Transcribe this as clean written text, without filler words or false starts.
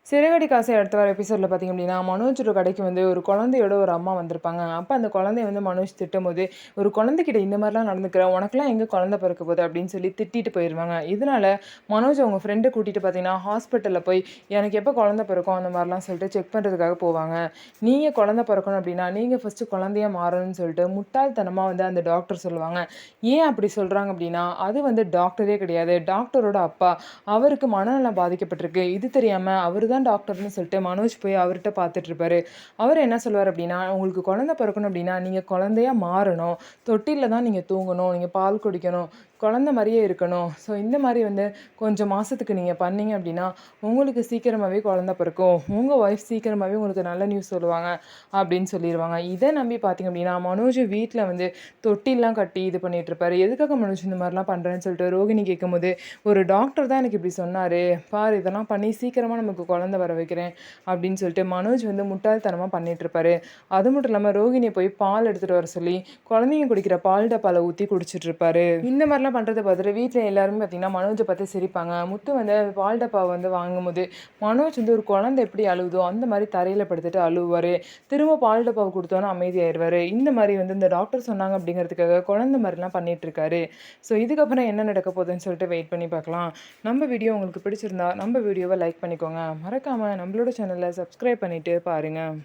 சிறகடி காசை அடுத்த வர எபிசோடில் பார்த்திங்க அப்படின்னா, மனோஜோட கடைக்கு வந்து ஒரு குழந்தையோட ஒரு அம்மா வந்திருப்பாங்க. அப்போ அந்த குழந்தைய வந்து மனோஜ் திட்டும்போது, "ஒரு குழந்தைகிட்ட இந்த மாதிரிலாம் நடந்துக்கிற, உனக்கெல்லாம் எங்கே குழந்தை பிறக்க போகுது?" அப்படின்னு சொல்லி திட்டிட்டு போயிடுவாங்க. இதனால மனோஜ் அவங்க ஃப்ரெண்டை கூட்டிகிட்டு பார்த்தீங்கன்னா, ஹாஸ்பிட்டலில் போய் எனக்கு எப்போ குழந்தை பிறக்கும் அந்த மாதிரிலாம் சொல்லிட்டு செக் பண்ணுறதுக்காக போவாங்க. நீங்கள் குழந்தை பிறக்கணும் அப்படின்னா, நீங்கள் ஃபஸ்ட்டு குழந்தையா மாறணும்னு சொல்லிட்டு முட்டாள்தனமாக வந்து அந்த டாக்டர் சொல்லுவாங்க. ஏன் அப்படி சொல்கிறாங்க அப்படின்னா, அது வந்து டாக்டரே கிடையாது, டாக்டரோட அப்பா. அவருக்கு மனநலம் பாதிக்கப்பட்டிருக்கு. இது தெரியாமல் அவர் தான் டாக்டர்னு சொல்லிட்டு மனோஜ் போய் அவர்கிட்ட பார்த்துட்டு இருப்பாரு. அவர் என்ன சொல்லுவார் அப்படின்னா, உங்களுக்கு குழந்தை பிறக்கணும் அப்படின்னா நீங்கள் குழந்தையா மாறணும், தொட்டிலில் தான் நீங்கள் தூங்கணும், நீங்கள் பால் குடிக்கணும், குழந்த மாதிரியே இருக்கணும். ஸோ இந்த மாதிரி வந்து கொஞ்சம் மாதத்துக்கு நீங்கள் பண்ணீங்க அப்படின்னா உங்களுக்கு சீக்கிரமாகவே குழந்த பிறக்கும், உங்கள் ஒய்ஃப் சீக்கிரமாகவே உங்களுக்கு நல்ல நியூஸ் சொல்லுவாங்க அப்படின்னு சொல்லிடுவாங்க. இதை நம்பி பார்த்தீங்க அப்படின்னா மனோஜ் வீட்டில் வந்து தொட்டிலாம் கட்டி இது பண்ணிட்டு இருப்பாரு. எதுக்காக மனோஜ் இந்த மாதிரிலாம் பண்ணுறேன்னு சொல்லிட்டு ரோகிணி கேட்கும்போது, ஒரு டாக்டர் தான் எனக்கு இப்படி சொன்னார், பாரு இதெல்லாம் பண்ணி சீக்கிரமாக நமக்கு குழந்தை வர வைக்கிறேன் அப்படின்னு சொல்லிட்டு மனோஜ் வந்து முட்டாள்தனமாக பண்ணிட்டு இருப்பாரு. அது மட்டும் இல்லாமல் ரோகிணியை போய் பால் எடுத்துகிட்டு வர சொல்லி குழந்தைங்க குடிக்கிற பால் டப்பால ஊற்றி குடிச்சிட்டு இருப்பாரு. இந்த மாதிரிலாம் பண்ணுறத பார்த்துட்டு வீட்டில் எல்லாருமே பார்த்தீங்கன்னா மனோஜை பார்த்து சிரிப்பாங்க. முத்து வந்து பால் டப்பாவை வந்து வாங்கும்போது மனோஜ் வந்து ஒரு குழந்தை எப்படி அழுகுதோ அந்த மாதிரி தரையில் படுத்துட்டு அழுவார். திரும்ப பால் டப்பாவை கொடுத்தோன்னா அமைதியாயிடுவார். இந்த மாதிரி வந்து இந்த டாக்டர் சொன்னாங்க அப்படிங்கிறதுக்காக குழந்தை மாதிரிலாம் பண்ணிட்டு இருக்காரு. ஸோ இதுக்கப்புறம் என்ன நடக்க போகுதுன்னு சொல்லிட்டு வெயிட் பண்ணி பார்க்கலாம். நம்ம வீடியோ உங்களுக்கு பிடிச்சிருந்தா நம்ம வீடியோவை லைக் பண்ணிக்கோங்க. மறக்காமல் நம்மளோட சேனலை சப்ஸ்கிரைப் பண்ணிவிட்டு பாருங்கள்.